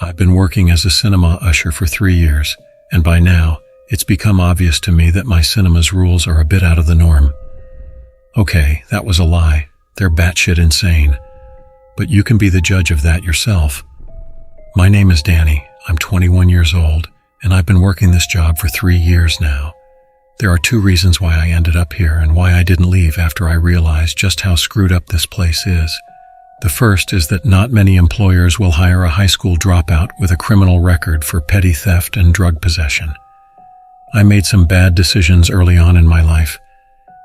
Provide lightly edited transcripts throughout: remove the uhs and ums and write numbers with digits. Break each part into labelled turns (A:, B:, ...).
A: I've been working as a cinema usher for 3 years, and by now, it's become obvious to me that my cinema's rules are a bit out of the norm. Okay, that was a lie. They're batshit insane. But you can be the judge of that yourself. My name is Danny. I'm 21 years old, and I've been working this job for 3 years now. There are 2 reasons why I ended up here and why I didn't leave after I realized just how screwed up this place is. The first is that not many employers will hire a high school dropout with a criminal record for petty theft and drug possession. I made some bad decisions early on in my life,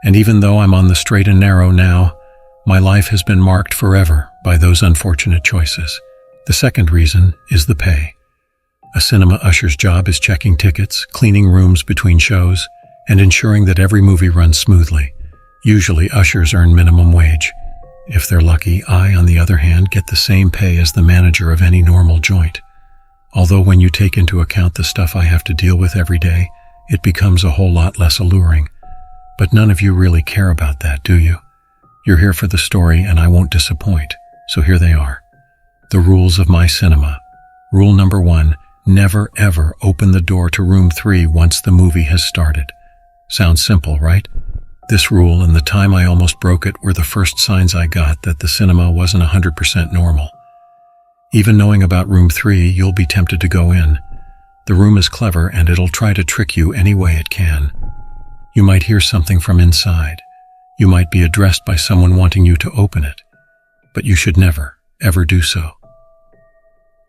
A: and even though I'm on the straight and narrow now, my life has been marked forever by those unfortunate choices. The second reason is the pay. A cinema usher's job is checking tickets, cleaning rooms between shows, and ensuring that every movie runs smoothly. Usually, ushers earn minimum wage. If they're lucky, I, on the other hand, get the same pay as the manager of any normal joint. Although when you take into account the stuff I have to deal with every day, it becomes a whole lot less alluring. But none of you really care about that, do you? You're here for the story, and I won't disappoint. So here they are. The rules of my cinema. Rule number 1, never ever open the door to room 3 once the movie has started. Sounds simple, right? This rule and the time I almost broke it were the first signs I got that the cinema wasn't 100% normal. Even knowing about room 3, you'll be tempted to go in. The room is clever and it'll try to trick you any way it can. You might hear something from inside. You might be addressed by someone wanting you to open it. But you should never, ever do so.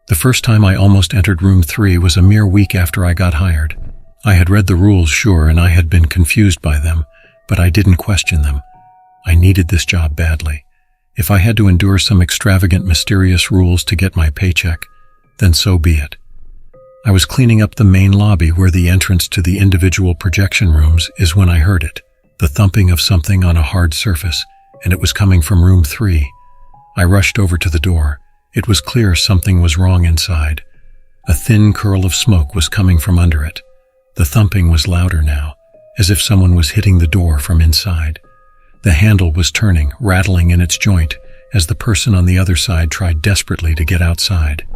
A: The first time I almost entered room 3 was a mere week after I got hired. I had read the rules, sure, and I had been confused by them, but I didn't question them. I needed this job badly. If I had to endure some extravagant, mysterious rules to get my paycheck, then so be it. I was cleaning up the main lobby where the entrance to the individual projection rooms is when I heard it, the thumping of something on a hard surface, and it was coming from room 3. I rushed over to the door. It was clear something was wrong inside. A thin curl of smoke was coming from under it. The thumping was louder now, as if someone was hitting the door from inside. The handle was turning, rattling in its joint, as the person on the other side tried desperately to get outside.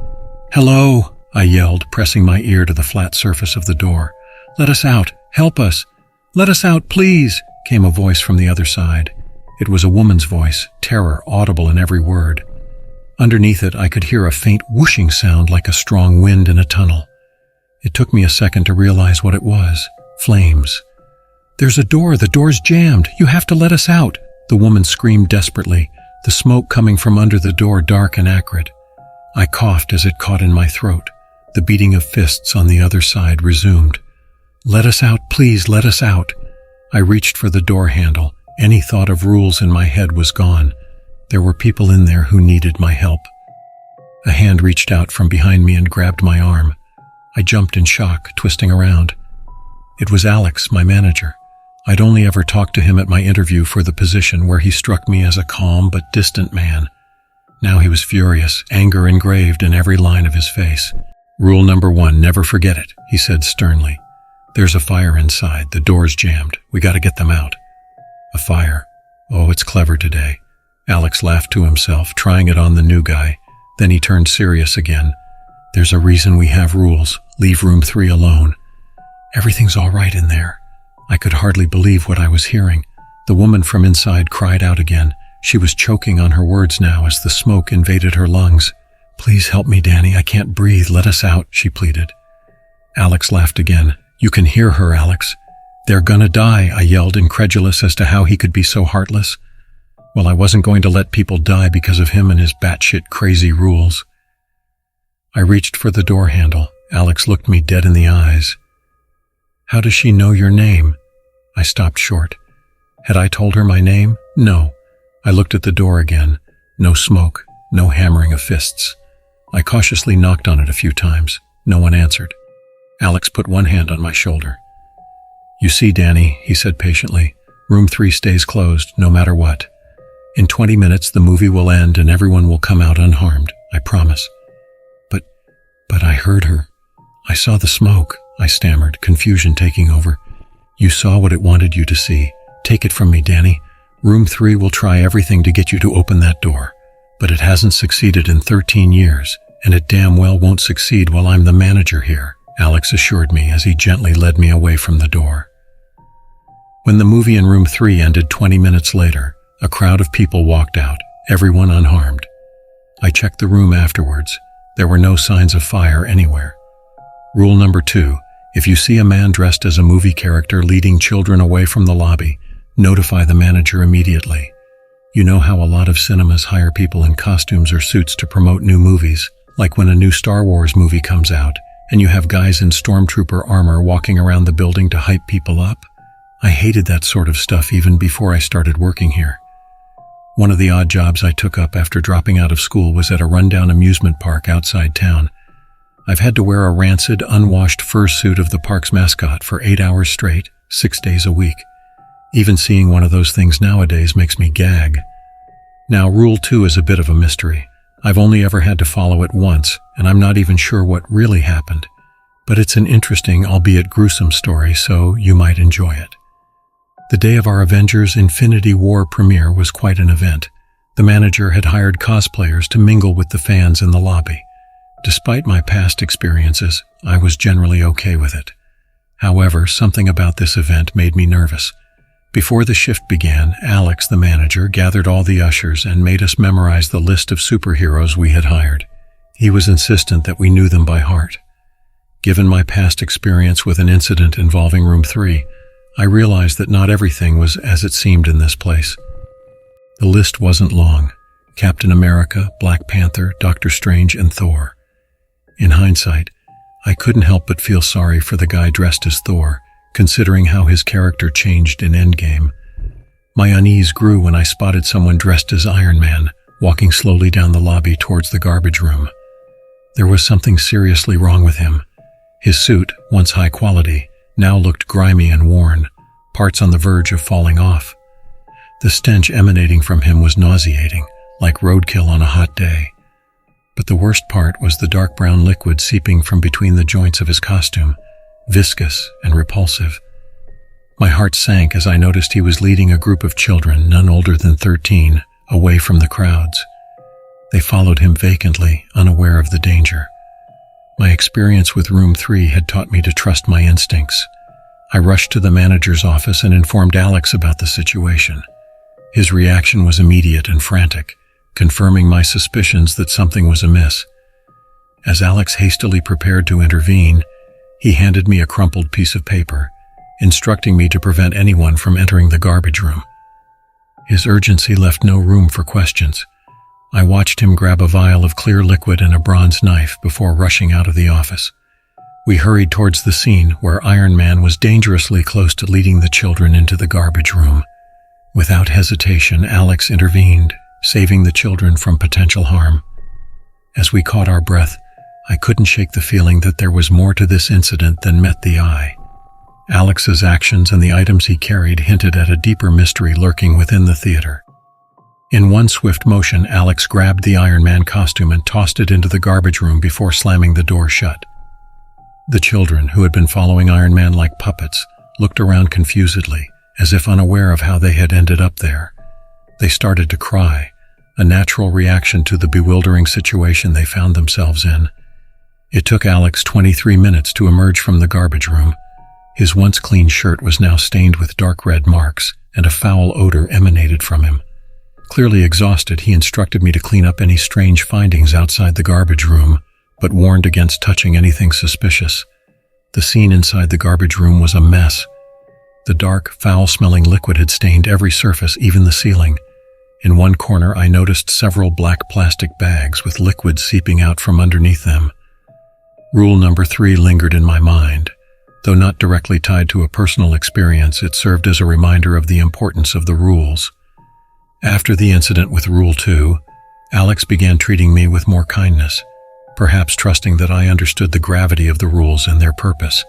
A: "Hello!" I yelled, pressing my ear to the flat surface of the door. "Let us out! Help us! Let us out, please!" came a voice from the other side. It was a woman's voice, terror audible in every word. Underneath it, I could hear a faint whooshing sound like a strong wind in a tunnel. It took me a second to realize what it was. Flames. "There's a door. The door's jammed. You have to let us out," the woman screamed desperately, the smoke coming from under the door dark and acrid. I coughed as it caught in my throat. The beating of fists on the other side resumed. "Let us out, please, let us out." I reached for the door handle. Any thought of rules in my head was gone. There were people in there who needed my help. A hand reached out from behind me and grabbed my arm. I jumped in shock, twisting around. It was Alex, my manager. I'd only ever talked to him at my interview for the position where he struck me as a calm but distant man. Now he was furious, anger engraved in every line of his face. "Rule number 1, never forget it," he said sternly. "There's a fire inside. The door's jammed. We gotta get them out." A fire. Oh, it's clever today. Alex laughed to himself, trying it on the new guy. Then he turned serious again. "There's a reason we have rules. Leave room 3 alone." "Everything's all right in there." I could hardly believe what I was hearing. The woman from inside cried out again. She was choking on her words now as the smoke invaded her lungs. "Please help me, Danny. I can't breathe. Let us out," she pleaded. Alex laughed again. "You can hear her, Alex." "They're gonna die," I yelled, incredulous as to how he could be so heartless. Well, I wasn't going to let people die because of him and his batshit crazy rules. I reached for the door handle. Alex looked me dead in the eyes. "How does she know your name?" I stopped short. Had I told her my name? No. I looked at the door again. No smoke, no hammering of fists. I cautiously knocked on it a few times. No one answered. Alex put one hand on my shoulder. "You see, Danny," he said patiently, "room 3 stays closed, no matter what. In 20 minutes, the movie will end and everyone will come out unharmed, I promise." But I heard her. "I saw the smoke," I stammered, confusion taking over. "You saw what it wanted you to see. Take it from me, Danny. Room 3 will try everything to get you to open that door, but it hasn't succeeded in 13 years, and it damn well won't succeed while I'm the manager here, Alex assured me as he gently led me away from the door. When the movie in room 3 ended 20 minutes later, a crowd of people walked out, everyone unharmed. I checked the room afterwards. There were no signs of fire anywhere. Rule number 2, if you see a man dressed as a movie character leading children away from the lobby, notify the manager immediately. You know how a lot of cinemas hire people in costumes or suits to promote new movies, like when a new Star Wars movie comes out, and you have guys in stormtrooper armor walking around the building to hype people up? I hated that sort of stuff even before I started working here. One of the odd jobs I took up after dropping out of school was at a rundown amusement park outside town. I've had to wear a rancid, unwashed fursuit of the park's mascot for 8 hours straight, 6 days a week. Even seeing one of those things nowadays makes me gag. Now, Rule 2 is a bit of a mystery. I've only ever had to follow it once, and I'm not even sure what really happened. But it's an interesting, albeit gruesome story, so you might enjoy it. The day of our Avengers Infinity War premiere was quite an event. The manager had hired cosplayers to mingle with the fans in the lobby. Despite my past experiences, I was generally okay with it. However, something about this event made me nervous. Before the shift began, Alex, the manager, gathered all the ushers and made us memorize the list of superheroes we had hired. He was insistent that we knew them by heart. Given my past experience with an incident involving room 3, I realized that not everything was as it seemed in this place. The list wasn't long. Captain America, Black Panther, Doctor Strange, and Thor. In hindsight, I couldn't help but feel sorry for the guy dressed as Thor, considering how his character changed in Endgame. My unease grew when I spotted someone dressed as Iron Man, walking slowly down the lobby towards the garbage room. There was something seriously wrong with him. His suit, once high quality, now looked grimy and worn, parts on the verge of falling off. The stench emanating from him was nauseating, like roadkill on a hot day. But the worst part was the dark brown liquid seeping from between the joints of his costume, viscous and repulsive. My heart sank as I noticed he was leading a group of children, none older than 13, away from the crowds. They followed him vacantly, unaware of the danger. My experience with room 3 had taught me to trust my instincts. I rushed to the manager's office and informed Alex about the situation. His reaction was immediate and frantic, confirming my suspicions that something was amiss. As Alex hastily prepared to intervene, he handed me a crumpled piece of paper, instructing me to prevent anyone from entering the garbage room. His urgency left no room for questions. I watched him grab a vial of clear liquid and a bronze knife before rushing out of the office. We hurried towards the scene where Iron Man was dangerously close to leading the children into the garbage room. Without hesitation, Alex intervened, saving the children from potential harm. As we caught our breath, I couldn't shake the feeling that there was more to this incident than met the eye. Alex's actions and the items he carried hinted at a deeper mystery lurking within the theater. In one swift motion, Alex grabbed the Iron Man costume and tossed it into the garbage room before slamming the door shut. The children, who had been following Iron Man like puppets, looked around confusedly, as if unaware of how they had ended up there. They started to cry, a natural reaction to the bewildering situation they found themselves in. It took Alex 23 minutes to emerge from the garbage room. His once clean shirt was now stained with dark red marks, and a foul odor emanated from him. Clearly exhausted, he instructed me to clean up any strange findings outside the garbage room, but warned against touching anything suspicious. The scene inside the garbage room was a mess. The dark, foul-smelling liquid had stained every surface, even the ceiling. In one corner, I noticed several black plastic bags with liquid seeping out from underneath them. Rule number 3 lingered in my mind. Though not directly tied to a personal experience, it served as a reminder of the importance of the rules. After the incident with Rule 2, Alex began treating me with more kindness, perhaps trusting that I understood the gravity of the rules and their purpose.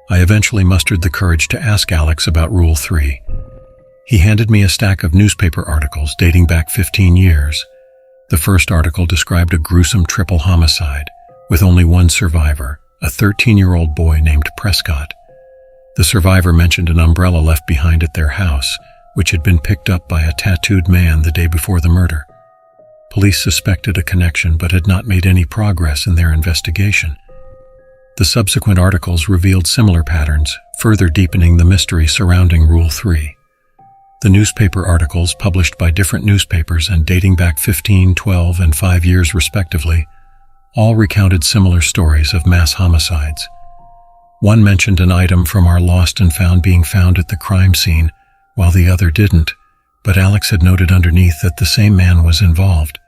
A: I eventually mustered the courage to ask Alex about Rule 3. He handed me a stack of newspaper articles dating back 15 years. The first article described a gruesome triple homicide, with only one survivor, a 13-year-old boy named Prescott. The survivor mentioned an umbrella left behind at their house, which had been picked up by a tattooed man the day before the murder. Police suspected a connection but had not made any progress in their investigation. The subsequent articles revealed similar patterns, further deepening the mystery surrounding Rule 3. The newspaper articles, published by different newspapers and dating back 15, 12, and 5 years respectively, all recounted similar stories of mass homicides. One mentioned an item from our lost and found being found at the crime scene, while the other didn't, but Alex had noted underneath that the same man was involved.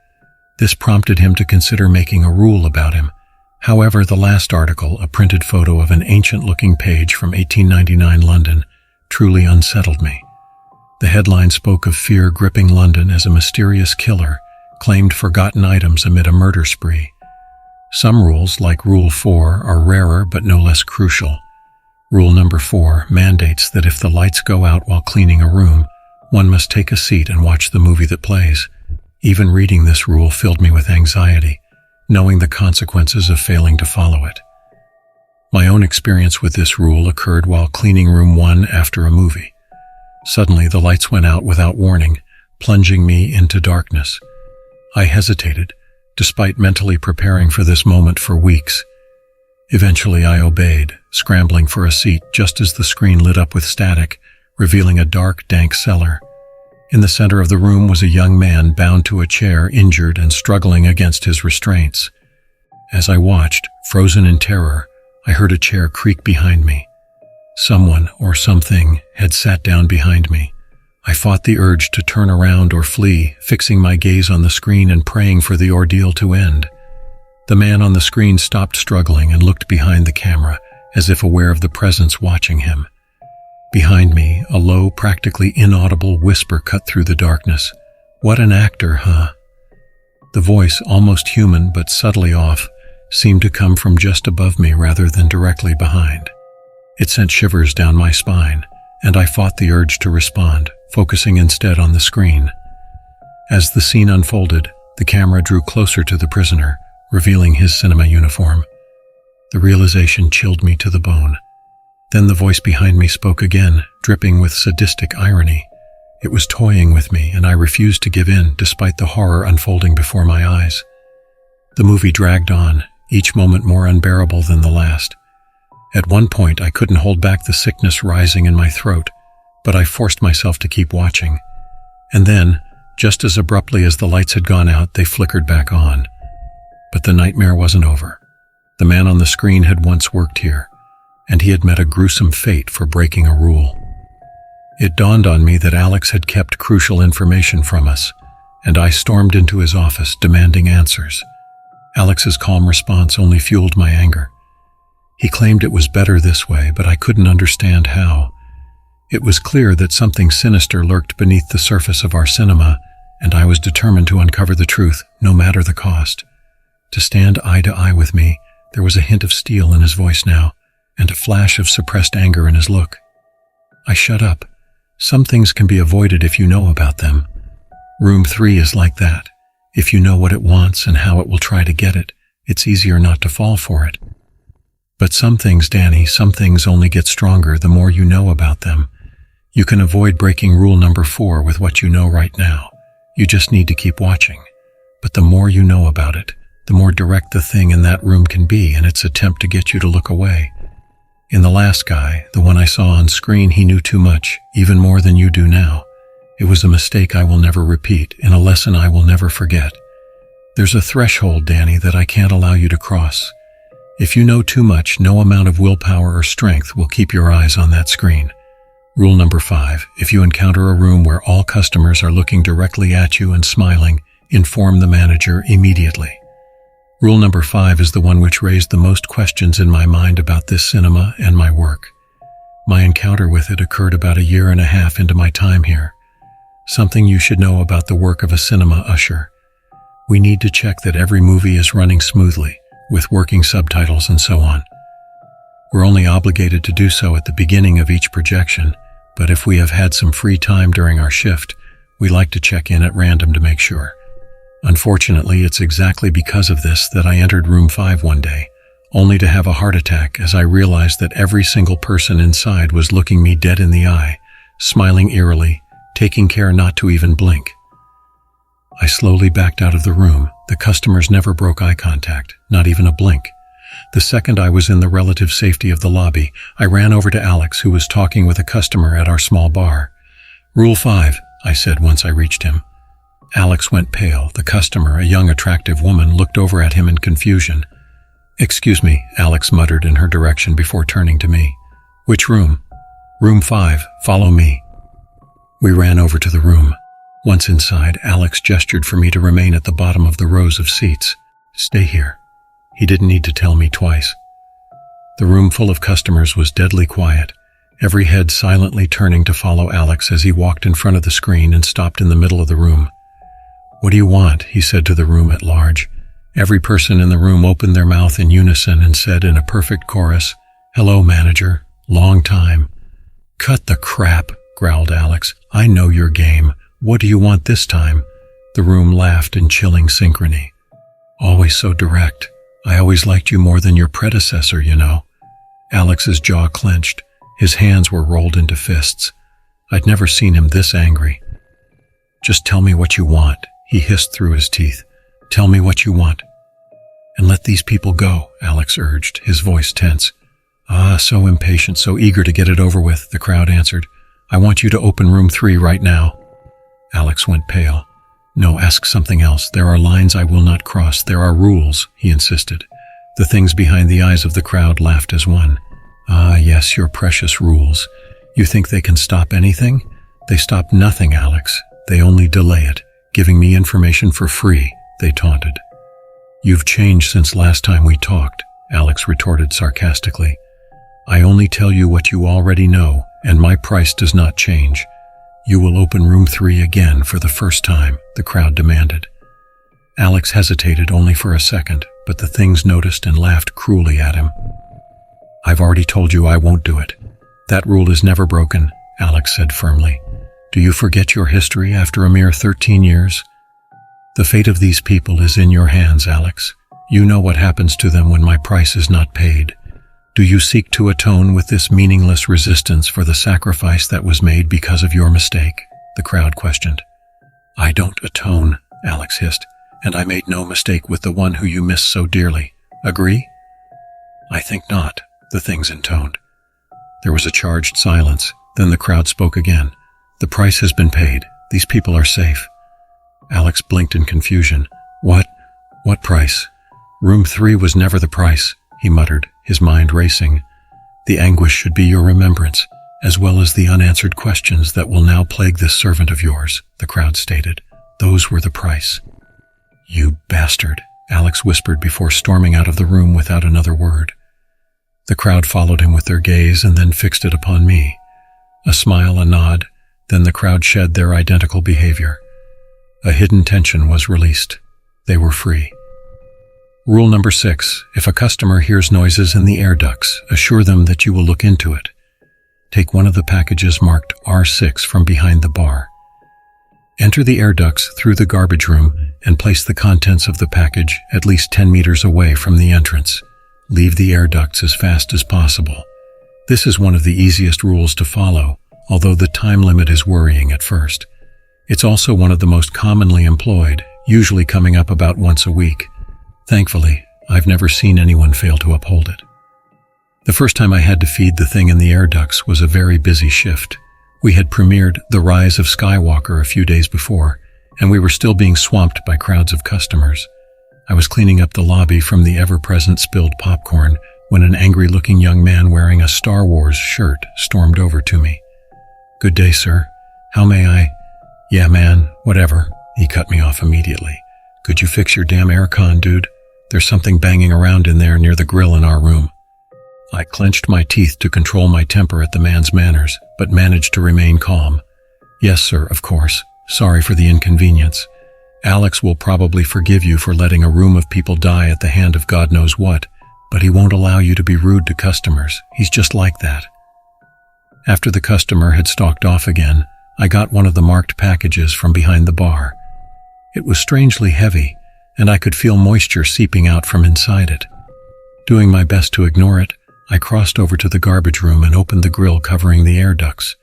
A: This prompted him to consider making a rule about him. However, the last article, a printed photo of an ancient-looking page from 1899 London, truly unsettled me. The headline spoke of fear gripping London as a mysterious killer claimed forgotten items amid a murder spree. Some rules, like Rule 4, are rarer but no less crucial. Rule number 4 mandates that if the lights go out while cleaning a room, one must take a seat and watch the movie that plays. Even reading this rule filled me with anxiety, knowing the consequences of failing to follow it. My own experience with this rule occurred while cleaning room 1 after a movie. Suddenly, the lights went out without warning, plunging me into darkness. I hesitated, despite mentally preparing for this moment for weeks. Eventually, I obeyed, scrambling for a seat just as the screen lit up with static, revealing a dark, dank cellar. In the center of the room was a young man bound to a chair, injured and struggling against his restraints. As I watched, frozen in terror, I heard a chair creak behind me. Someone or something had sat down behind me. I fought the urge to turn around or flee, fixing my gaze on the screen and praying for the ordeal to end. The man on the screen stopped struggling and looked behind the camera, as if aware of the presence watching him. Behind me, a low, practically inaudible whisper cut through the darkness. "What an actor, huh?" The voice, almost human but subtly off, seemed to come from just above me rather than directly behind. It sent shivers down my spine, and I fought the urge to respond, focusing instead on the screen. As the scene unfolded, the camera drew closer to the prisoner, revealing his cinema uniform. The realization chilled me to the bone. Then the voice behind me spoke again, dripping with sadistic irony. It was toying with me, and I refused to give in despite the horror unfolding before my eyes. The movie dragged on, each moment more unbearable than the last. At one point, I couldn't hold back the sickness rising in my throat, but I forced myself to keep watching. And then, just as abruptly as the lights had gone out, they flickered back on. But the nightmare wasn't over. The man on the screen had once worked here, and he had met a gruesome fate for breaking a rule. It dawned on me that Alex had kept crucial information from us, and I stormed into his office, demanding answers. Alex's calm response only fueled my anger. He claimed it was better this way, but I couldn't understand how. It was clear that something sinister lurked beneath the surface of our cinema, and I was determined to uncover the truth, no matter the cost. To stand eye to eye with me, there was a hint of steel in his voice now, and a flash of suppressed anger in his look. I shut up. Some things can be avoided if you know about them. Room 3 is like that. If you know what it wants and how it will try to get it, it's easier not to fall for it. But some things, Danny, some things only get stronger the more you know about them. You can avoid breaking rule number 4 with what you know right now. You just need to keep watching. But the more you know about it, the more direct the thing in that room can be in its attempt to get you to look away. In the last guy, the one I saw on screen, he knew too much, even more than you do now. It was a mistake I will never repeat, and a lesson I will never forget. There's a threshold, Danny, that I can't allow you to cross. If you know too much, no amount of willpower or strength will keep your eyes on that screen. Rule number 5, if you encounter a room where all customers are looking directly at you and smiling, inform the manager immediately. Rule number 5 is the one which raised the most questions in my mind about this cinema and my work. My encounter with it occurred about a year and a half into my time here. Something you should know about the work of a cinema usher. We need to check that every movie is running smoothly, with working subtitles and so on. We're only obligated to do so at the beginning of each projection, but if we have had some free time during our shift, we like to check in at random to make sure. Unfortunately, it's exactly because of this that I entered room 5 one day, only to have a heart attack as I realized that every single person inside was looking me dead in the eye, smiling eerily, taking care not to even blink. I slowly backed out of the room. The customers never broke eye contact, not even a blink. The second I was in the relative safety of the lobby, I ran over to Alex, who was talking with a customer at our small bar. "Rule 5, I said once I reached him. Alex went pale. The customer, a young attractive woman, looked over at him in confusion. "Excuse me," Alex muttered in her direction before turning to me. "Which room?" "Room 5, follow me." We ran over to the room. Once inside, Alex gestured for me to remain at the bottom of the rows of seats. "Stay here." He didn't need to tell me twice. The room full of customers was deadly quiet, every head silently turning to follow Alex as he walked in front of the screen and stopped in the middle of the room. "What do you want?" he said to the room at large. Every person in the room opened their mouth in unison and said in a perfect chorus, "Hello, manager. Long time." "Cut the crap," growled Alex. "I know your game. What do you want this time?" The room laughed in chilling synchrony. "Always so direct. I always liked you more than your predecessor, you know." Alex's jaw clenched. His hands were rolled into fists. I'd never seen him this angry. "Just tell me what you want," he hissed through his teeth. "Tell me what you want." "And let these people go," Alex urged, his voice tense. "Ah, so impatient, so eager to get it over with," the crowd answered. "I want you to open room 3 right now." Alex went pale. "No, ask something else. There are lines I will not cross. There are rules," he insisted. The things behind the eyes of the crowd laughed as one. "Ah, yes, your precious rules. You think they can stop anything? They stop nothing, Alex. They only delay it, giving me information for free," they taunted. "You've changed since last time we talked," Alex retorted sarcastically. "I only tell you what you already know, and my price does not change. You will open room 3 again for the first time," the crowd demanded. Alex hesitated only for a second, but the things noticed and laughed cruelly at him. "I've already told you I won't do it. That rule is never broken," Alex said firmly. "Do you forget your history after a mere 13 years? The fate of these people is in your hands, Alex. You know what happens to them when my price is not paid. Do you seek to atone with this meaningless resistance for the sacrifice that was made because of your mistake?" the crowd questioned. "I don't atone," Alex hissed, "and I made no mistake with the one who you miss so dearly. Agree?" "I think not," the things intoned. There was a charged silence. Then the crowd spoke again. "The price has been paid. These people are safe." Alex blinked in confusion. What price? Room 3 was never the price," he muttered, his mind racing. "The anguish should be your remembrance, as well as the unanswered questions that will now plague this servant of yours," the crowd stated. "Those were the price." "You bastard," Alex whispered before storming out of the room without another word. The crowd followed him with their gaze and then fixed it upon me. A smile, a nod, then the crowd shed their identical behavior. A hidden tension was released. They were free. Rule number 6. If a customer hears noises in the air ducts, assure them that you will look into it. Take one of the packages marked R6 from behind the bar. Enter the air ducts through the garbage room and place the contents of the package at least 10 meters away from the entrance. Leave the air ducts as fast as possible. This is one of the easiest rules to follow, although the time limit is worrying at first. It's also one of the most commonly employed, usually coming up about once a week. Thankfully, I've never seen anyone fail to uphold it. The first time I had to feed the thing in the air ducts was a very busy shift. We had premiered The Rise of Skywalker a few days before, and we were still being swamped by crowds of customers. I was cleaning up the lobby from the ever-present spilled popcorn when an angry-looking young man wearing a Star Wars shirt stormed over to me. "Good day, sir. How may I—" "Yeah, man, whatever." He cut me off immediately. "Could you fix your damn aircon, dude? There's something banging around in there near the grill in our room." I clenched my teeth to control my temper at the man's manners, but managed to remain calm. "Yes, sir, of course. Sorry for the inconvenience. Alex will probably forgive you for letting a room of people die at the hand of God knows what, but he won't allow you to be rude to customers. He's just like that." After the customer had stalked off again, I got one of the marked packages from behind the bar. It was strangely heavy, and I could feel moisture seeping out from inside it. Doing my best to ignore it, I crossed over to the garbage room and opened the grill covering the air ducts.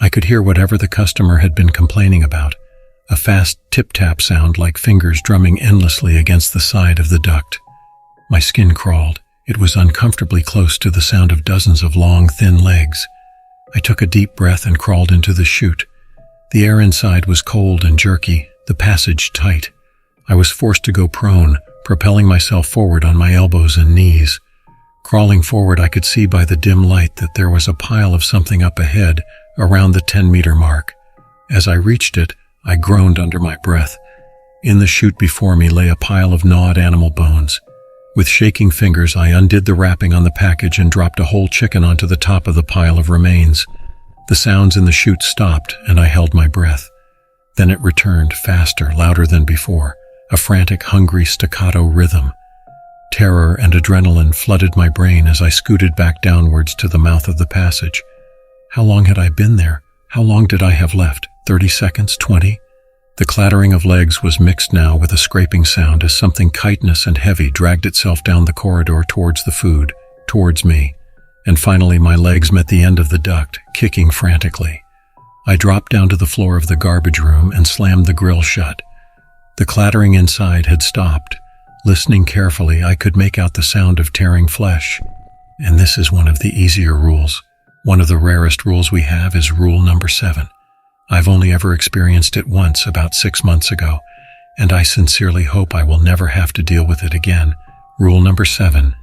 A: I could hear whatever the customer had been complaining about, a fast tip-tap sound like fingers drumming endlessly against the side of the duct. My skin crawled. It was uncomfortably close to the sound of dozens of long, thin legs. I took a deep breath and crawled into the chute. The air inside was cold and jerky, the passage tight. I was forced to go prone, propelling myself forward on my elbows and knees. Crawling forward, I could see by the dim light that there was a pile of something up ahead, around the 10-meter mark. As I reached it, I groaned under my breath. In the chute before me lay a pile of gnawed animal bones. With shaking fingers, I undid the wrapping on the package and dropped a whole chicken onto the top of the pile of remains. The sounds in the chute stopped, and I held my breath. Then it returned, faster, louder than before, a frantic, hungry staccato rhythm. Terror and adrenaline flooded my brain as I scooted back downwards to the mouth of the passage. How long had I been there? How long did I have left? 30 seconds? 20? The clattering of legs was mixed now with a scraping sound as something chitinous and heavy dragged itself down the corridor towards the food, towards me. And finally my legs met the end of the duct, kicking frantically. I dropped down to the floor of the garbage room and slammed the grill shut. The clattering inside had stopped. Listening carefully, I could make out the sound of tearing flesh. And this is one of the easier rules. One of the rarest rules we have is rule number 7. I've only ever experienced it once about 6 months ago, and I sincerely hope I will never have to deal with it again. Rule number 7.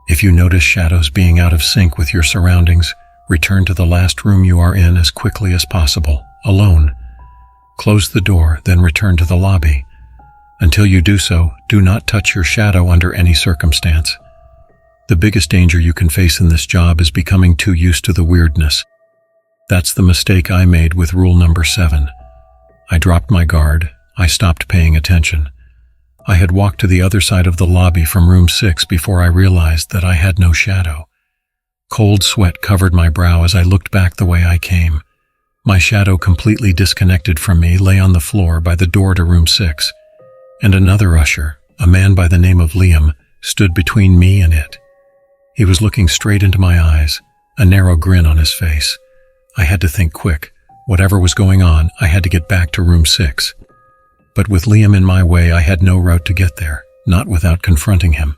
A: If you notice shadows being out of sync with your surroundings, return to the last room you are in as quickly as possible, alone. Close the door, then return to the lobby. Until you do so, do not touch your shadow under any circumstance. The biggest danger you can face in this job is becoming too used to the weirdness. That's the mistake I made with rule number 7. I dropped my guard. I stopped paying attention. I had walked to the other side of the lobby from room 6 before I realized that I had no shadow. Cold sweat covered my brow as I looked back the way I came. My shadow, completely disconnected from me, lay on the floor by the door to room 6. And another usher, a man by the name of Liam, stood between me and it. He was looking straight into my eyes, a narrow grin on his face. I had to think quick. Whatever was going on, I had to get back to room 6. But with Liam in my way, I had no route to get there, not without confronting him.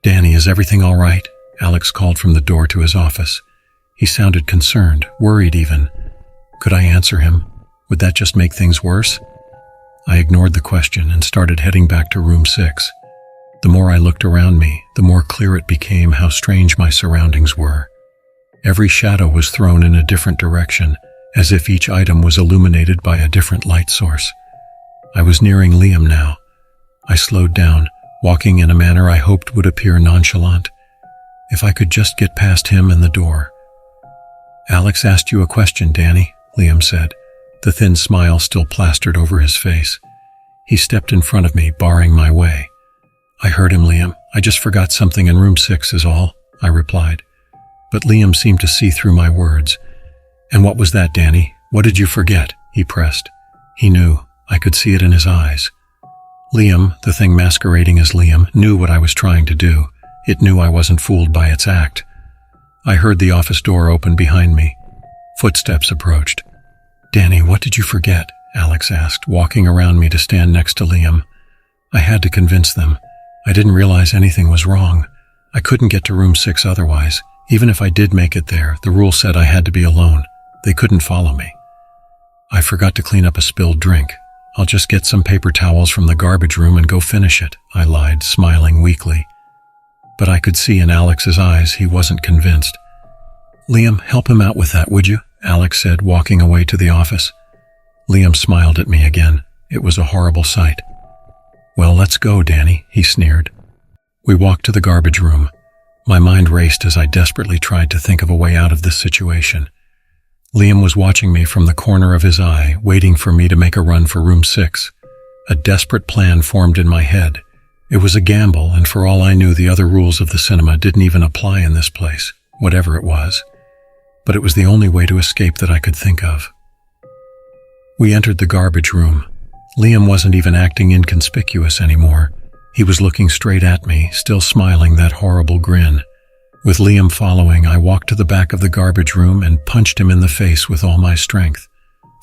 A: "Danny, is everything all right?" Alex called from the door to his office. He sounded concerned, worried even. Could I answer him? Would that just make things worse? I ignored the question and started heading back to room 6. The more I looked around me, the more clear it became how strange my surroundings were. Every shadow was thrown in a different direction, as if each item was illuminated by a different light source. I was nearing Liam now. I slowed down, walking in a manner I hoped would appear nonchalant. If I could just get past him and the door. "Alex asked you a question, Danny," Liam said, the thin smile still plastered over his face. He stepped in front of me, barring my way. "I heard him, Liam. I just forgot something in room 6 is all," I replied. But Liam seemed to see through my words. "And what was that, Danny? What did you forget?" he pressed. He knew. I could see it in his eyes. Liam, the thing masquerading as Liam, knew what I was trying to do. It knew I wasn't fooled by its act. I heard the office door open behind me. Footsteps approached. "Danny, what did you forget?" Alex asked, walking around me to stand next to Liam. I had to convince them. I didn't realize anything was wrong. I couldn't get to room 6 otherwise. Even if I did make it there, the rule said I had to be alone. They couldn't follow me. "I forgot to clean up a spilled drink. I'll just get some paper towels from the garbage room and go finish it," I lied, smiling weakly. But I could see in Alex's eyes he wasn't convinced. "Liam, help him out with that, would you?" Alex said, walking away to the office. Liam smiled at me again. It was a horrible sight. "Well, let's go, Danny," he sneered. We walked to the garbage room. My mind raced as I desperately tried to think of a way out of this situation. Liam was watching me from the corner of his eye, waiting for me to make a run for room 6. A desperate plan formed in my head. It was a gamble, and for all I knew, the other rules of the cinema didn't even apply in this place, whatever it was. But it was the only way to escape that I could think of. We entered the garbage room. Liam wasn't even acting inconspicuous anymore. He was looking straight at me, still smiling that horrible grin. With Liam following, I walked to the back of the garbage room and punched him in the face with all my strength.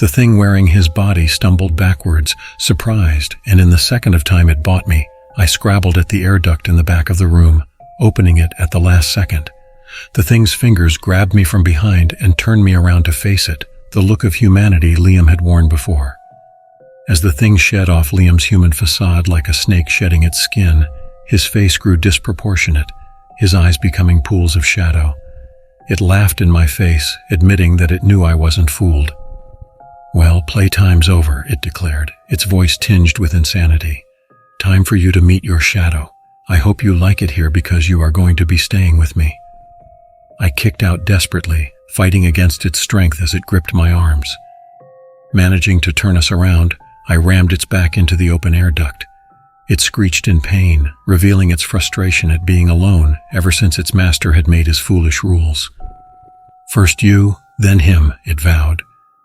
A: The thing wearing his body stumbled backwards, surprised, and in the second of time it bought me, I scrabbled at the air duct in the back of the room, opening it at the last second. The thing's fingers grabbed me from behind and turned me around to face it, the look of humanity Liam had worn before. As the thing shed off Liam's human facade like a snake shedding its skin, his face grew disproportionate, his eyes becoming pools of shadow. It laughed in my face, admitting that it knew I wasn't fooled. "Well, playtime's over," it declared, its voice tinged with insanity. "Time for you to meet your shadow. I hope you like it here because you are going to be staying with me." I kicked out desperately, fighting against its strength as it gripped my arms. Managing to turn us around, I rammed its back into the open air duct. It screeched in pain, revealing its frustration at being alone ever since its master had made his foolish rules. "First you, then him," it vowed,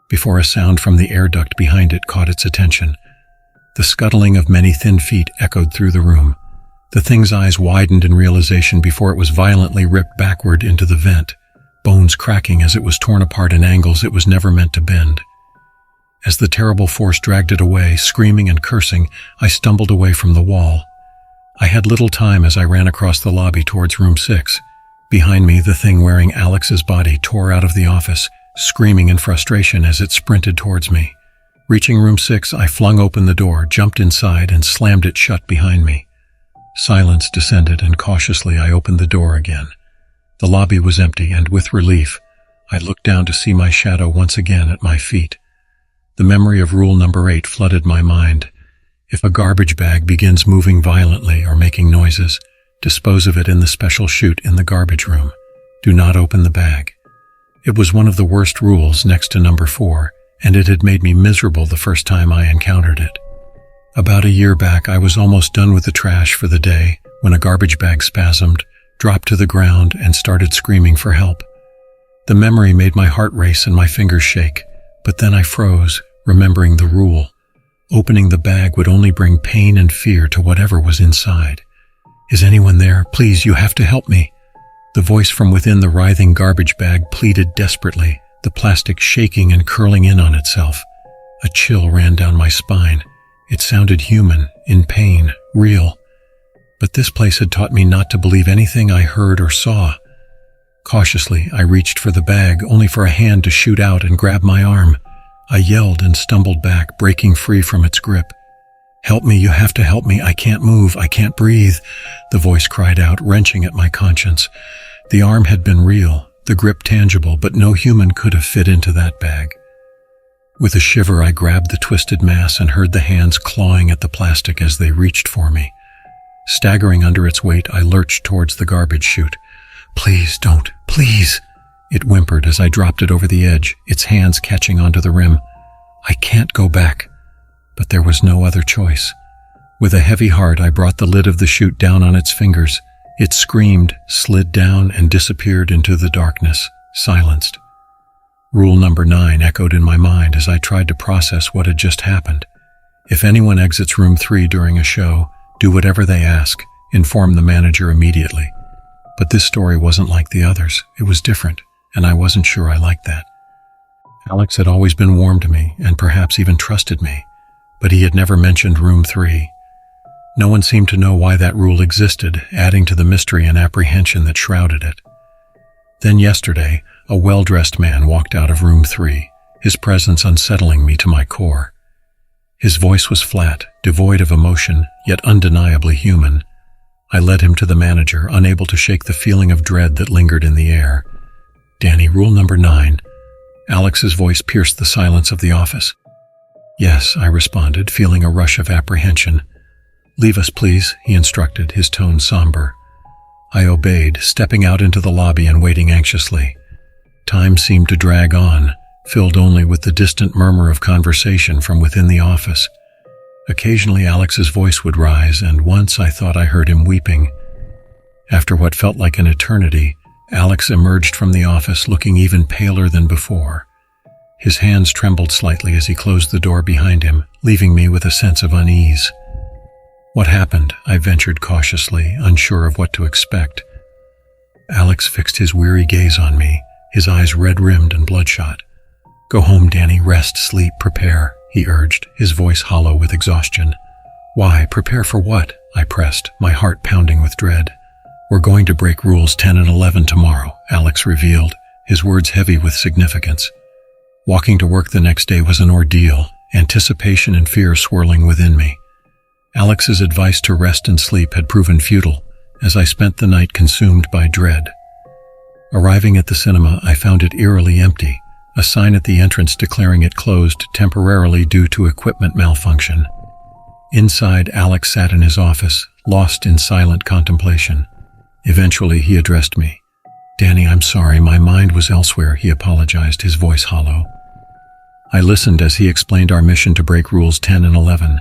A: before a sound from the air duct behind it caught its attention. The scuttling of many thin feet echoed through the room. The thing's eyes widened in realization before it was violently ripped backward into the vent, bones cracking as it was torn apart in angles it was never meant to bend. As the terrible force dragged it away, screaming and cursing, I stumbled away from the wall. I had little time as I ran across the lobby towards room 6. Behind me, the thing wearing Alex's body tore out of the office, screaming in frustration as it sprinted towards me. Reaching room 6, I flung open the door, jumped inside, and slammed it shut behind me. Silence descended, and cautiously I opened the door again. The lobby was empty, and with relief, I looked down to see my shadow once again at my feet. The memory of rule number 8 flooded my mind. If a garbage bag begins moving violently or making noises, dispose of it in the special chute in the garbage room. Do not open the bag. It was one of the worst rules next to number 4, and it had made me miserable the first time I encountered it. About a year back, I was almost done with the trash for the day when a garbage bag spasmed, dropped to the ground, and started screaming for help. The memory made my heart race and my fingers shake, but then I froze, remembering the rule. Opening the bag would only bring pain and fear to whatever was inside. "Is anyone there? Please, you have to help me." The voice from within the writhing garbage bag pleaded desperately, the plastic shaking and curling in on itself. A chill ran down my spine. It sounded human, in pain, real. But this place had taught me not to believe anything I heard or saw. Cautiously, I reached for the bag, only for a hand to shoot out and grab my arm. I yelled and stumbled back, breaking free from its grip. "Help me, you have to help me. I can't move, I can't breathe," the voice cried out, wrenching at my conscience. The arm had been real, the grip tangible, but no human could have fit into that bag. With a shiver, I grabbed the twisted mass and heard the hands clawing at the plastic as they reached for me. Staggering under its weight, I lurched towards the garbage chute. "Please don't, please," it whimpered as I dropped it over the edge, its hands catching onto the rim. "I can't go back." But there was no other choice. With a heavy heart, I brought the lid of the chute down on its fingers. It screamed, slid down, and disappeared into the darkness, silenced. Rule number 9 echoed in my mind as I tried to process what had just happened. If anyone exits room 3 during a show, do whatever they ask, inform the manager immediately. But this story wasn't like the others. It was different, and I wasn't sure I liked that. Alex had always been warm to me, and perhaps even trusted me, but he had never mentioned room 3. No one seemed to know why that rule existed, adding to the mystery and apprehension that shrouded it. Then yesterday, a well-dressed man walked out of room 3, his presence unsettling me to my core. His voice was flat, devoid of emotion, yet undeniably human. I led him to the manager, unable to shake the feeling of dread that lingered in the air. "Danny, rule number 9. Alex's voice pierced the silence of the office. "Yes," I responded, feeling a rush of apprehension. "Leave us, please," he instructed, his tone somber. I obeyed, stepping out into the lobby and waiting anxiously. Time seemed to drag on, filled only with the distant murmur of conversation from within the office. Occasionally Alex's voice would rise, and once I thought I heard him weeping. After what felt like an eternity, Alex emerged from the office looking even paler than before. His hands trembled slightly as he closed the door behind him, leaving me with a sense of unease. "What happened?" I ventured cautiously, unsure of what to expect. Alex fixed his weary gaze on me, his eyes red-rimmed and bloodshot. Go home, Danny. Rest, sleep, prepare, he urged, his voice hollow with exhaustion. Why? Prepare for what? I pressed, my heart pounding with dread. We're going to break rules 10 and 11 tomorrow, Alex revealed, his words heavy with significance. Walking to work the next day was an ordeal, anticipation and fear swirling within me. Alex's advice to rest and sleep had proven futile, as I spent the night consumed by dread. Arriving at the cinema, I found it eerily empty, a sign at the entrance declaring it closed temporarily due to equipment malfunction. Inside, Alex sat in his office, lost in silent contemplation. Eventually, he addressed me. Danny, I'm sorry, my mind was elsewhere, he apologized, his voice hollow. I listened as he explained our mission to break rules 10 and 11.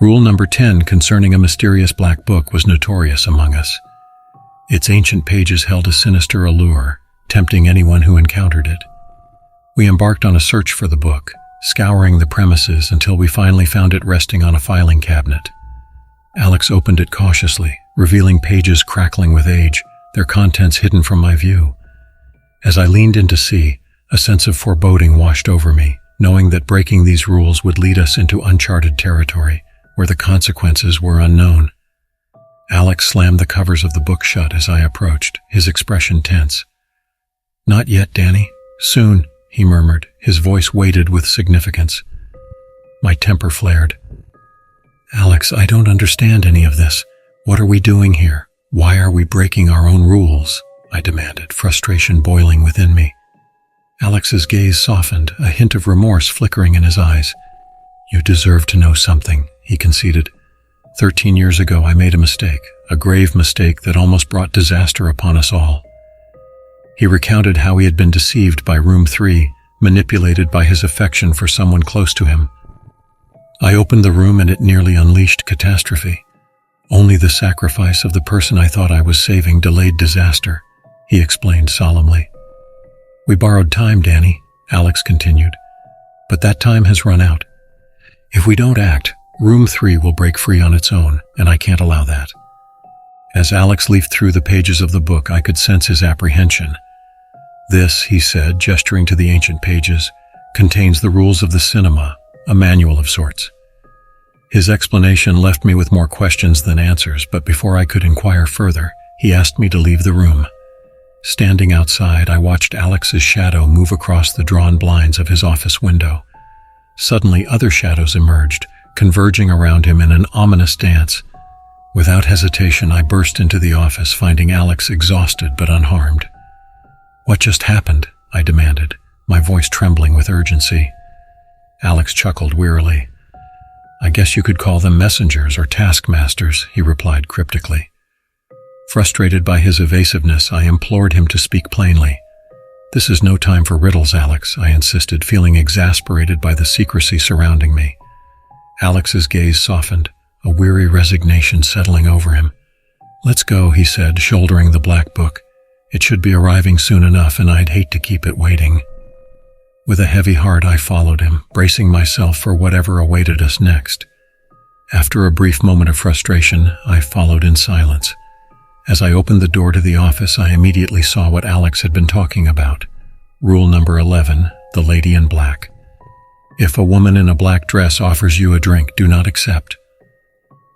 A: Rule number 10, concerning a mysterious black book, was notorious among us. Its ancient pages held a sinister allure, tempting anyone who encountered it. We embarked on a search for the book, scouring the premises until we finally found it resting on a filing cabinet. Alex opened it cautiously, revealing pages crackling with age, their contents hidden from my view. As I leaned in to see, a sense of foreboding washed over me, knowing that breaking these rules would lead us into uncharted territory, where the consequences were unknown. Alex slammed the covers of the book shut as I approached, his expression tense. Not yet, Danny. Soon, he murmured, his voice weighted with significance. My temper flared. Alex, I don't understand any of this. What are we doing here? Why are we breaking our own rules? I demanded, frustration boiling within me. Alex's gaze softened, a hint of remorse flickering in his eyes. You deserve to know something, he conceded. 13 years ago, I made a mistake, a grave mistake that almost brought disaster upon us all. He recounted how he had been deceived by Room 3, manipulated by his affection for someone close to him. I opened the room and it nearly unleashed catastrophe. Only the sacrifice of the person I thought I was saving delayed disaster, he explained solemnly. We borrowed time, Danny, Alex continued, but that time has run out. If we don't act, Room 3 will break free on its own, and I can't allow that. As Alex leafed through the pages of the book, I could sense his apprehension. This, he said, gesturing to the ancient pages, contains the rules of the cinema, a manual of sorts. His explanation left me with more questions than answers, but before I could inquire further, he asked me to leave the room. Standing outside, I watched Alex's shadow move across the drawn blinds of his office window. Suddenly, other shadows emerged, converging around him in an ominous dance. Without hesitation, I burst into the office, finding Alex exhausted but unharmed. What just happened? I demanded, my voice trembling with urgency. Alex chuckled wearily. I guess you could call them messengers or taskmasters, he replied cryptically. Frustrated by his evasiveness, I implored him to speak plainly. This is no time for riddles, Alex, I insisted, feeling exasperated by the secrecy surrounding me. Alex's gaze softened, a weary resignation settling over him. Let's go, he said, shouldering the black book. It should be arriving soon enough, and I'd hate to keep it waiting. With a heavy heart, I followed him, bracing myself for whatever awaited us next. After a brief moment of frustration, I followed in silence. As I opened the door to the office, I immediately saw what Alex had been talking about. Rule number 11, the lady in black. If a woman in a black dress offers you a drink, do not accept.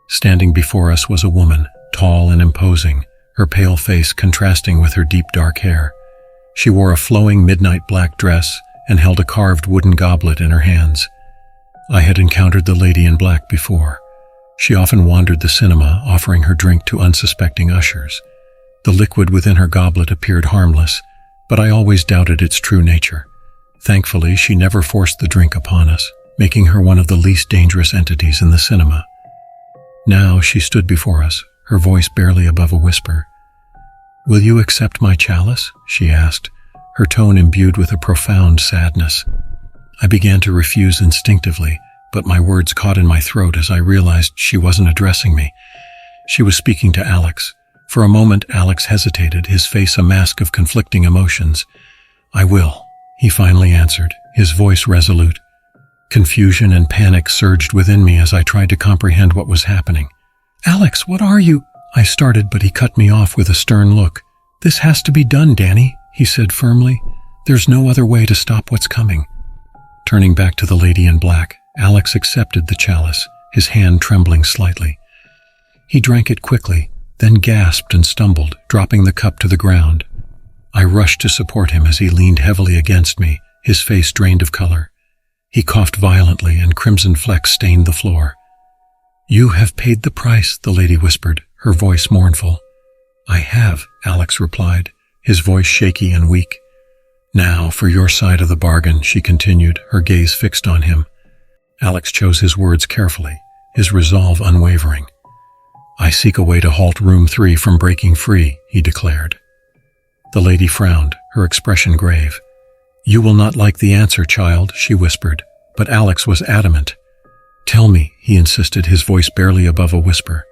A: Standing before us was a woman, tall and imposing, her pale face contrasting with her deep dark hair. She wore a flowing midnight black dress and held a carved wooden goblet in her hands. I had encountered the lady in black before. She often wandered the cinema, offering her drink to unsuspecting ushers. The liquid within her goblet appeared harmless, but I always doubted its true nature. Thankfully, she never forced the drink upon us, making her one of the least dangerous entities in the cinema. Now she stood before us, her voice barely above a whisper. Will you accept my chalice? She asked, her tone imbued with a profound sadness. I began to refuse instinctively, but my words caught in my throat as I realized she wasn't addressing me. She was speaking to Alex. For a moment, Alex hesitated, his face a mask of conflicting emotions. I will, he finally answered, his voice resolute. Confusion and panic surged within me as I tried to comprehend what was happening. Alex, what are you? I started, but he cut me off with a stern look. This has to be done, Danny, he said firmly. There's no other way to stop what's coming. Turning back to the lady in black, Alex accepted the chalice, his hand trembling slightly. He drank it quickly, then gasped and stumbled, dropping the cup to the ground. I rushed to support him as he leaned heavily against me, his face drained of color. He coughed violently and crimson flecks stained the floor. "You have paid the price," the lady whispered, her voice mournful. "I have," Alex replied, his voice shaky and weak. "Now, for your side of the bargain," she continued, her gaze fixed on him. Alex chose his words carefully, his resolve unwavering. "I seek a way to halt Room 3 from breaking free," he declared. The lady frowned, her expression grave. "You will not like the answer, child," she whispered, but Alex was adamant. "Tell me," he insisted, his voice barely above a whisper.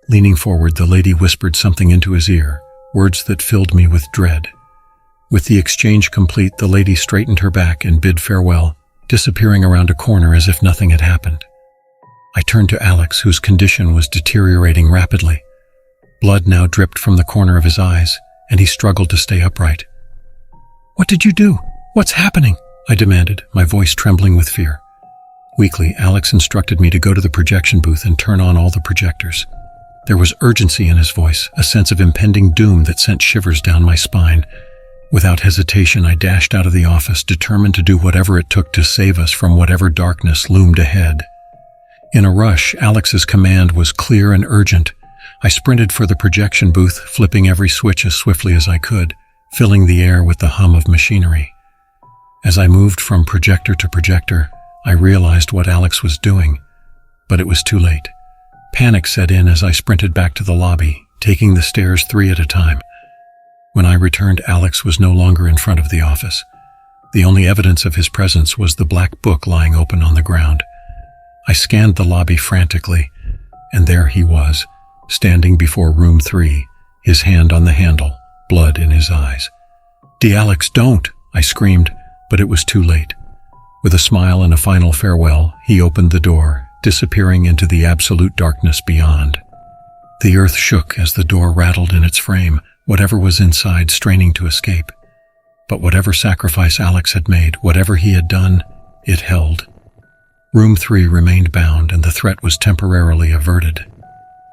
A: Leaning forward, the lady whispered something into his ear, words that filled me with dread. With the exchange complete, the lady straightened her back and bid farewell, disappearing around a corner as if nothing had happened. I turned to Alex, whose condition was deteriorating rapidly. Blood now dripped from the corner of his eyes, and he struggled to stay upright. "What did you do? What's happening?" I demanded, my voice trembling with fear. Weakly, Alex instructed me to go to the projection booth and turn on all the projectors. There was urgency in his voice, a sense of impending doom that sent shivers down my spine. Without hesitation, I dashed out of the office, determined to do whatever it took to save us from whatever darkness loomed ahead. In a rush, Alex's command was clear and urgent. I sprinted for the projection booth, flipping every switch as swiftly as I could, filling the air with the hum of machinery. As I moved from projector to projector, I realized what Alex was doing, but it was too late. Panic set in as I sprinted back to the lobby, taking the stairs 3 at a time. When I returned, Alex was no longer in front of the office. The only evidence of his presence was the black book lying open on the ground. I scanned the lobby frantically, and there he was, standing before Room 3, his hand on the handle, blood in his eyes. "Alex, don't!" I screamed, but it was too late. With a smile and a final farewell, he opened the door, disappearing into the absolute darkness beyond. The earth shook as the door rattled in its frame, whatever was inside straining to escape. But whatever sacrifice Alex had made, whatever he had done, it held. Room 3 remained bound, and the threat was temporarily averted.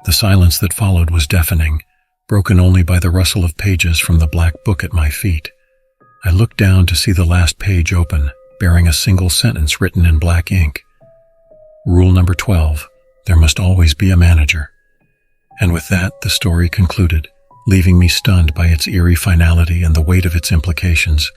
A: The silence that followed was deafening, broken only by the rustle of pages from the black book at my feet. I looked down to see the last page open, bearing a single sentence written in black ink. Rule number 12, there must always be a manager. And with that, the story concluded, leaving me stunned by its eerie finality and the weight of its implications.